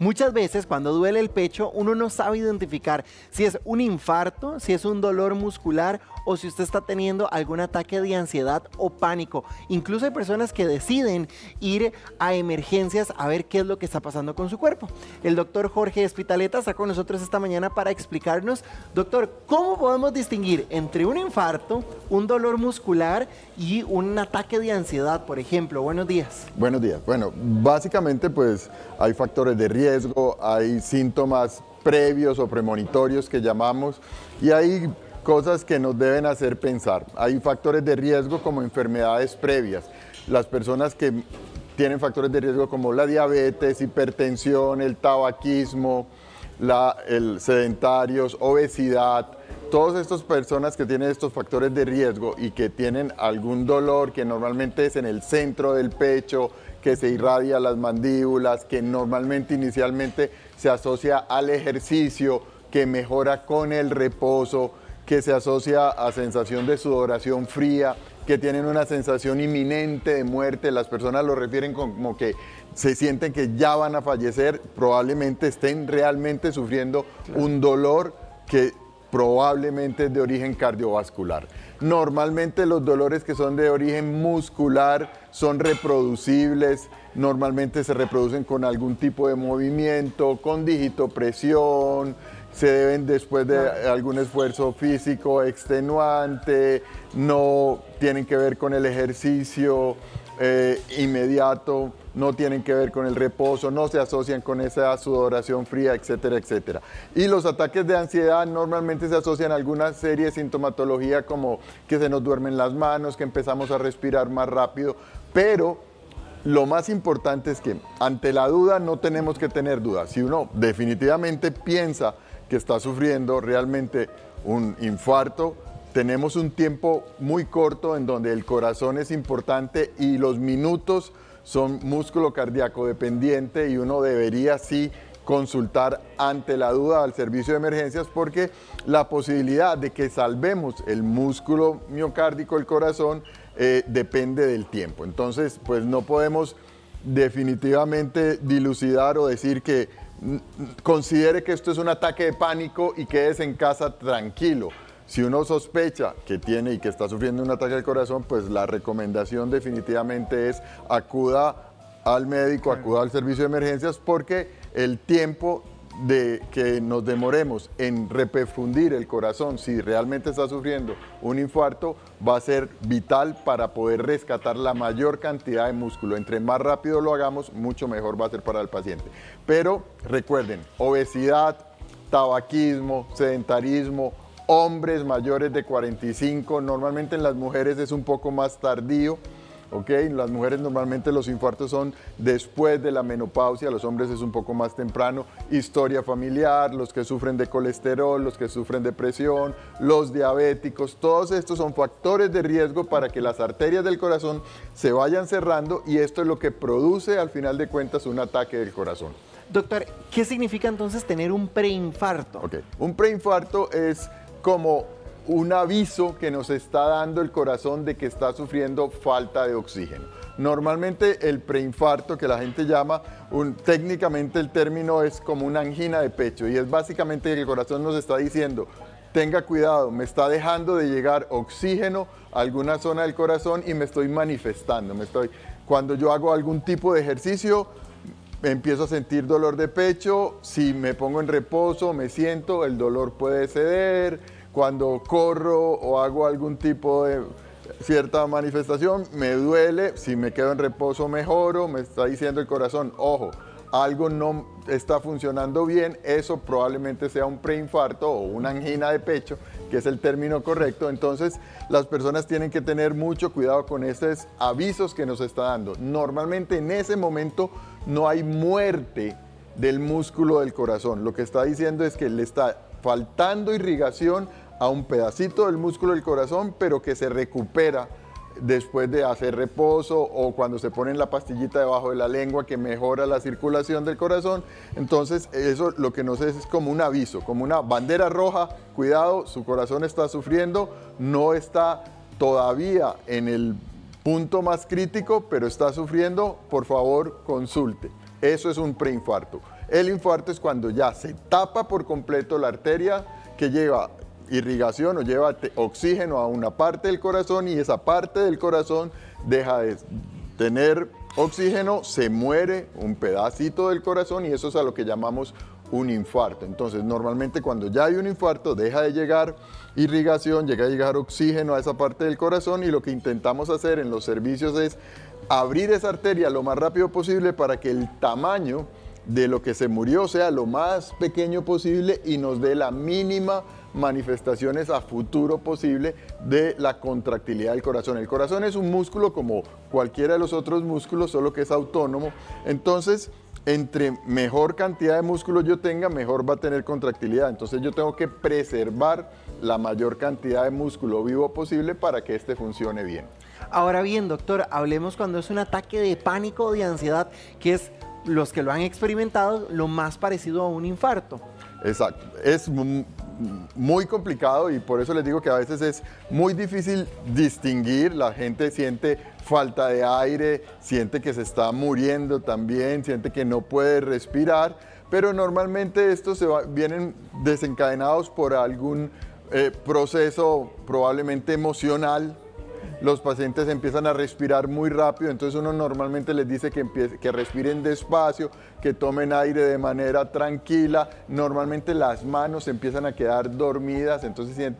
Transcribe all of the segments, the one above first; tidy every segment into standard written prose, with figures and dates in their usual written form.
Muchas veces cuando duele el pecho uno no sabe identificar si es un infarto, si es un dolor muscular o si usted está teniendo algún ataque de ansiedad o pánico. Incluso hay personas que deciden ir a emergencias a ver qué es lo que está pasando con su cuerpo. El doctor Jorge Espitaleta está con nosotros esta mañana para explicarnos, doctor, ¿cómo podemos distinguir entre un infarto, un dolor muscular y un ataque de ansiedad, por ejemplo? Buenos días. Buenos días. Bueno, básicamente pues hay factores de riesgo, hay síntomas previos o premonitorios que llamamos y hay cosas que nos deben hacer pensar. Hay factores de riesgo como enfermedades previas. Las personas que tienen factores de riesgo como la diabetes, hipertensión, el tabaquismo, el sedentarios, obesidad, todas estas personas que tienen estos factores de riesgo y que tienen algún dolor que normalmente es en el centro del pecho, que se irradia a las mandíbulas, que normalmente inicialmente se asocia al ejercicio, que mejora con el reposo, que se asocia a sensación de sudoración fría, que tienen una sensación inminente de muerte, las personas lo refieren como que se sienten que ya van a fallecer, probablemente estén realmente sufriendo un dolor que probablemente es de origen cardiovascular. Normalmente los dolores que son de origen muscular son reproducibles, normalmente se reproducen con algún tipo de movimiento, con digitopresión, se deben después de algún esfuerzo físico extenuante, no tienen que ver con el ejercicio inmediato, no tienen que ver con el reposo, no se asocian con esa sudoración fría, etcétera, etcétera. Y los ataques de ansiedad normalmente se asocian a alguna serie de sintomatología como que se nos duermen las manos, que empezamos a respirar más rápido, pero lo más importante es que ante la duda no tenemos que tener dudas. Si uno definitivamente piensa que está sufriendo realmente un infarto, tenemos un tiempo muy corto en donde el corazón es importante y los minutos son músculo cardíaco dependiente y uno debería sí consultar ante la duda al servicio de emergencias porque la posibilidad de que salvemos el músculo miocárdico, el corazón, depende del tiempo. Entonces, pues no podemos definitivamente dilucidar o decir que considere que esto es un ataque de pánico y quédese en casa tranquilo. Si uno sospecha que tiene y que está sufriendo un ataque al corazón, pues la recomendación definitivamente es acuda al médico, acuda al servicio de emergencias, porque el tiempo de que nos demoremos en reperfundir el corazón, si realmente está sufriendo un infarto, va a ser vital para poder rescatar la mayor cantidad de músculo. Entre más rápido lo hagamos, mucho mejor va a ser para el paciente. Pero recuerden, obesidad, tabaquismo, sedentarismo, hombres mayores de 45, normalmente en las mujeres es un poco más tardío, ¿ok? En las mujeres normalmente los infartos son después de la menopausia, los hombres es un poco más temprano, historia familiar, los que sufren de colesterol, los que sufren de presión, los diabéticos, todos estos son factores de riesgo para que las arterias del corazón se vayan cerrando y esto es lo que produce al final de cuentas un ataque del corazón. Doctor, ¿qué significa entonces tener un preinfarto? Ok, un preinfarto es como un aviso que nos está dando el corazón de que está sufriendo falta de oxígeno. Normalmente el preinfarto, que la gente llama, técnicamente el término es como una angina de pecho y es básicamente que el corazón nos está diciendo, tenga cuidado, me está dejando de llegar oxígeno a alguna zona del corazón y me estoy manifestando. Cuando yo hago algún tipo de ejercicio, empiezo a sentir dolor de pecho, si me pongo en reposo, me siento, el dolor puede ceder, cuando corro o hago algún tipo de cierta manifestación, me duele, si me quedo en reposo mejoro, me está diciendo el corazón, ojo, algo no está funcionando bien, eso probablemente sea un preinfarto o una angina de pecho, que es el término correcto. Entonces, las personas tienen que tener mucho cuidado con esos avisos que nos está dando. Normalmente en ese momento no hay muerte del músculo del corazón. Lo que está diciendo es que le está faltando irrigación a un pedacito del músculo del corazón, pero que se recupera después de hacer reposo o cuando se ponen la pastillita debajo de la lengua que mejora la circulación del corazón. Entonces eso lo que nos es como un aviso, como una bandera roja, cuidado, su corazón está sufriendo, no está todavía en el punto más crítico, pero está sufriendo, por favor consulte. Eso es un preinfarto. El infarto es cuando ya se tapa por completo la arteria que lleva irrigación o lleva oxígeno a una parte del corazón y esa parte del corazón deja de tener oxígeno, se muere un pedacito del corazón y eso es a lo que llamamos un infarto. Entonces, normalmente cuando ya hay un infarto, deja de llegar irrigación, llega a llegar oxígeno a esa parte del corazón y lo que intentamos hacer en los servicios es abrir esa arteria lo más rápido posible para que el tamaño de lo que se murió sea lo más pequeño posible y nos dé la mínima manifestaciones a futuro posible de la contractilidad del corazón. El corazón es un músculo como cualquiera de los otros músculos, solo que es autónomo. Entonces, entre mejor cantidad de músculo yo tenga, mejor va a tener contractilidad. Entonces yo tengo que preservar la mayor cantidad de músculo vivo posible para que este funcione bien. Ahora bien, doctor, hablemos cuando es un ataque de pánico o de ansiedad, que es, los que lo han experimentado, lo más parecido a un infarto. Exacto, es muy complicado y por eso les digo que a veces es muy difícil distinguir. La gente siente falta de aire, siente que se está muriendo también, siente que no puede respirar, pero normalmente estos vienen desencadenados por algún proceso probablemente emocional. Los pacientes empiezan a respirar muy rápido, entonces uno normalmente les dice que respiren despacio, que tomen aire de manera tranquila. Normalmente las manos empiezan a quedar dormidas, entonces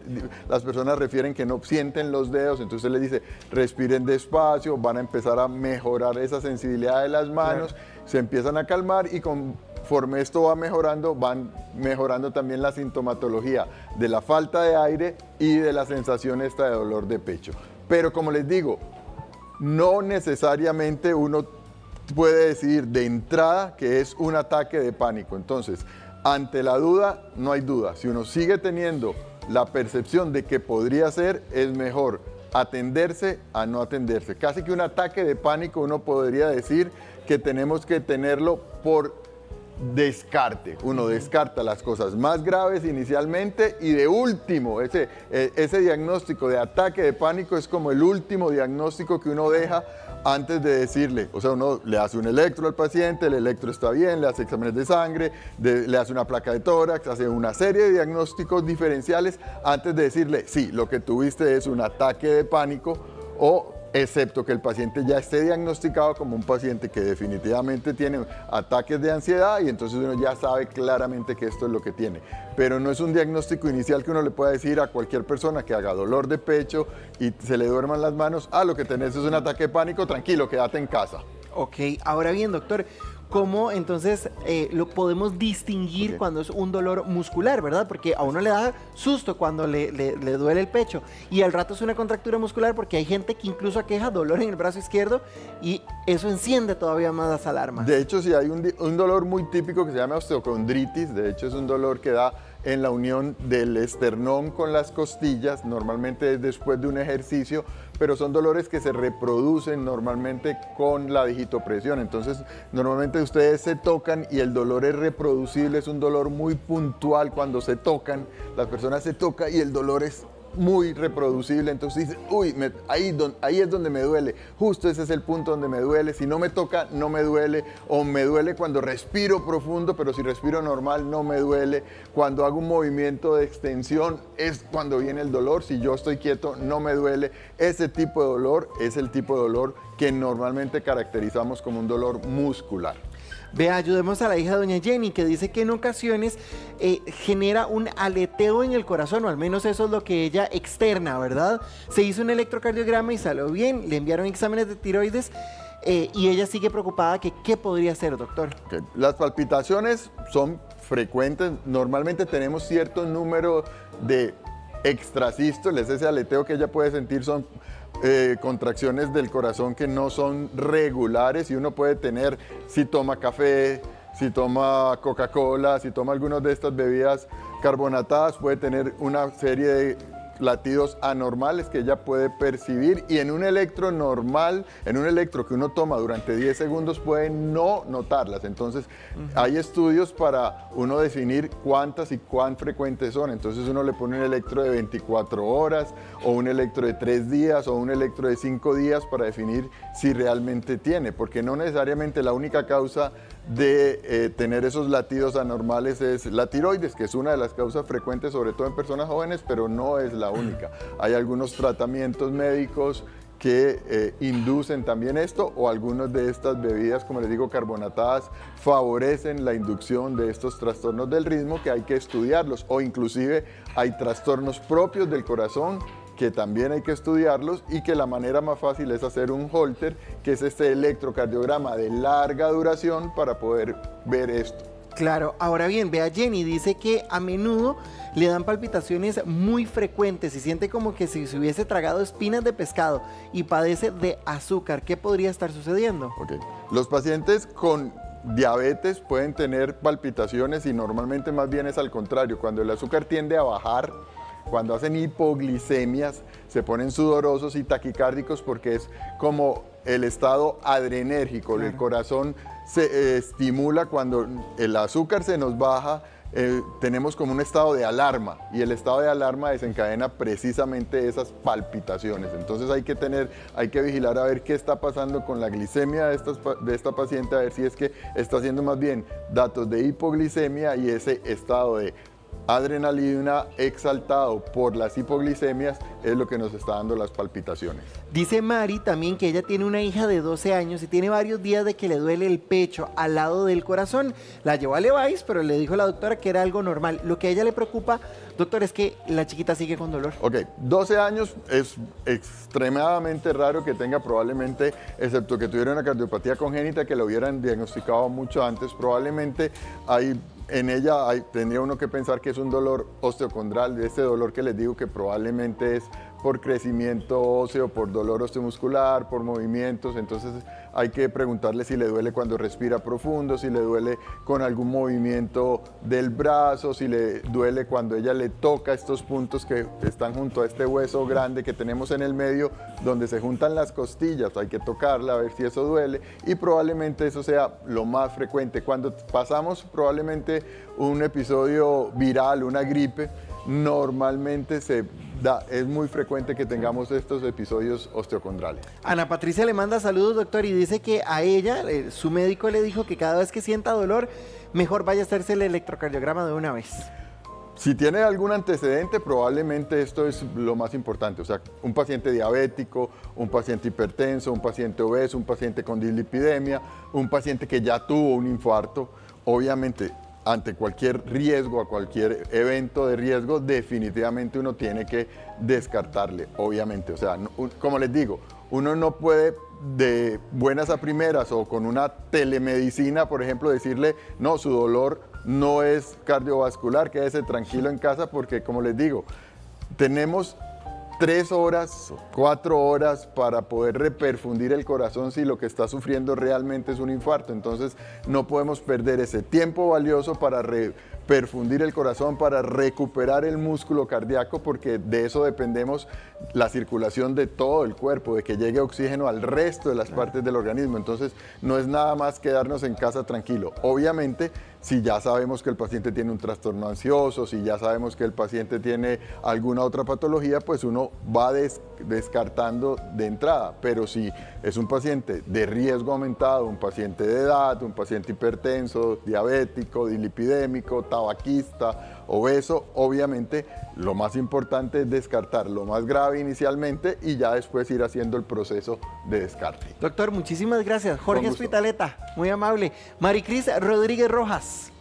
las personas refieren que no sienten los dedos, entonces les dice respiren despacio, van a empezar a mejorar esa sensibilidad de las manos, se empiezan a calmar y conforme esto va mejorando, van mejorando también la sintomatología de la falta de aire y de la sensación esta de dolor de pecho. Pero como les digo, no necesariamente uno puede decir de entrada que es un ataque de pánico. Entonces, ante la duda, no hay duda. Si uno sigue teniendo la percepción de que podría ser, es mejor atenderse a no atenderse. Casi que un ataque de pánico uno podría decir que tenemos que tenerlo por descarte. Uno descarta las cosas más graves inicialmente y de último, ese diagnóstico de ataque de pánico es como el último diagnóstico que uno deja antes de decirle, o sea, uno le hace un electro al paciente, el electro está bien, le hace exámenes de sangre, le hace una placa de tórax, hace una serie de diagnósticos diferenciales antes de decirle, sí, lo que tuviste es un ataque de pánico o excepto que el paciente ya esté diagnosticado como un paciente que definitivamente tiene ataques de ansiedad y entonces uno ya sabe claramente que esto es lo que tiene. Pero no es un diagnóstico inicial que uno le pueda decir a cualquier persona que haga dolor de pecho y se le duerman las manos, lo que tenés es un ataque de pánico, tranquilo, quédate en casa. Ok, ahora bien, doctor, ¿cómo entonces lo podemos distinguir cuando es un dolor muscular, verdad? Porque a uno le da susto cuando le duele el pecho y al rato es una contractura muscular porque hay gente que incluso aqueja dolor en el brazo izquierdo y eso enciende todavía más las alarmas. De hecho, sí hay un dolor muy típico que se llama osteocondritis, de hecho es un dolor que da en la unión del esternón con las costillas, normalmente es después de un ejercicio, pero son dolores que se reproducen normalmente con la digitopresión. Entonces, normalmente ustedes se tocan y el dolor es reproducible, es un dolor muy puntual cuando se tocan, las personas se tocan y el dolor es muy reproducible, entonces dice, uy, ahí es donde me duele, justo ese es el punto donde me duele, si no me toca no me duele, o me duele cuando respiro profundo, pero si respiro normal no me duele, cuando hago un movimiento de extensión es cuando viene el dolor, si yo estoy quieto no me duele. Ese tipo de dolor es el tipo de dolor que normalmente caracterizamos como un dolor muscular. Vea, ayudemos a la hija de doña Jenny, que dice que en ocasiones genera un aleteo en el corazón, o al menos eso es lo que ella externa, ¿verdad? Se hizo un electrocardiograma y salió bien, le enviaron exámenes de tiroides y ella sigue preocupada que qué podría hacer, doctor. Okay. Las palpitaciones son frecuentes, normalmente tenemos cierto número de extrasístoles, ese aleteo que ella puede sentir son contracciones del corazón que no son regulares y uno puede tener, si toma café, si toma Coca-Cola, si toma algunas de estas bebidas carbonatadas, puede tener una serie de latidos anormales que ella puede percibir y en un electro normal, en un electro que uno toma durante 10 segundos puede no notarlas. Entonces hay estudios para uno definir cuántas y cuán frecuentes son. Entonces uno le pone un electro de 24 horas o un electro de 3 días o un electro de 5 días para definir si realmente tiene, porque no necesariamente la única causa de tener esos latidos anormales es la tiroides, que es una de las causas frecuentes, sobre todo en personas jóvenes, pero no es la única. Hay algunos tratamientos médicos que inducen también esto, o algunas de estas bebidas, como les digo, carbonatadas, favorecen la inducción de estos trastornos del ritmo que hay que estudiarlos, o inclusive hay trastornos propios del corazón que también hay que estudiarlos, y que la manera más fácil es hacer un Holter, que es este electrocardiograma de larga duración para poder ver esto. Claro, ahora bien, vea, Jenny dice que a menudo le dan palpitaciones muy frecuentes y siente como que si se hubiese tragado espinas de pescado y padece de azúcar. ¿Qué podría estar sucediendo? Okay. Los pacientes con diabetes pueden tener palpitaciones, y normalmente más bien es al contrario. Cuando el azúcar tiende a bajar, cuando hacen hipoglicemias, se ponen sudorosos y taquicárdicos, porque es como el estado adrenérgico. Claro. El corazón se estimula cuando el azúcar se nos baja. Tenemos como un estado de alarma, y el estado de alarma desencadena precisamente esas palpitaciones. Entonces hay que vigilar a ver qué está pasando con la glicemia de esta paciente, a ver si es que está haciendo más bien datos de hipoglicemia, y ese estado de adrenalina exaltado por las hipoglicemias es lo que nos está dando las palpitaciones. Dice Mari también que ella tiene una hija de 12 años y tiene varios días de que le duele el pecho al lado del corazón. La llevó a Levi's, pero le dijo la doctora que era algo normal. Lo que a ella le preocupa, doctor, es que la chiquita sigue con dolor. Ok, 12 años es extremadamente raro que tenga, probablemente, excepto que tuviera una cardiopatía congénita, que lo hubieran diagnosticado mucho antes. Probablemente en ella tendría uno que pensar que es un dolor osteocondral, de este dolor que les digo que probablemente es por crecimiento óseo, por dolor osteomuscular, por movimientos. Entonces hay que preguntarle si le duele cuando respira profundo, si le duele con algún movimiento del brazo, si le duele cuando ella le toca estos puntos que están junto a este hueso grande que tenemos en el medio, donde se juntan las costillas. Hay que tocarla a ver si eso duele, y probablemente eso sea lo más frecuente. Cuando pasamos probablemente un episodio viral, una gripe, normalmente es muy frecuente que tengamos estos episodios osteocondrales. Ana Patricia le manda saludos, doctor, y dice que a ella, su médico le dijo que cada vez que sienta dolor, mejor vaya a hacerse el electrocardiograma de una vez. Si tiene algún antecedente, probablemente esto es lo más importante. O sea, un paciente diabético, un paciente hipertenso, un paciente obeso, un paciente con dislipidemia, un paciente que ya tuvo un infarto, obviamente, ante cualquier riesgo, a cualquier evento de riesgo, definitivamente uno tiene que descartarle, obviamente. O sea, como les digo, uno no puede de buenas a primeras o con una telemedicina, por ejemplo, decirle, no, su dolor no es cardiovascular, quédese tranquilo en casa, porque, como les digo, tenemos 3 horas, 4 horas para poder reperfundir el corazón si lo que está sufriendo realmente es un infarto. Entonces no podemos perder ese tiempo valioso para reperfundir el corazón, para recuperar el músculo cardíaco, porque de eso dependemos la circulación de todo el cuerpo, de que llegue oxígeno al resto de las partes del organismo. Entonces no es nada más quedarnos en casa tranquilo. Obviamente, si ya sabemos que el paciente tiene un trastorno ansioso, si ya sabemos que el paciente tiene alguna otra patología, pues uno va descartando de entrada. Pero si es un paciente de riesgo aumentado, un paciente de edad, un paciente hipertenso, diabético, dislipidémico, tabaquista, obeso, obviamente lo más importante es descartar lo más grave inicialmente y ya después ir haciendo el proceso de descarte. Doctor, muchísimas gracias. Jorge Hospitaleta, muy amable. Maricris Rodríguez Rojas.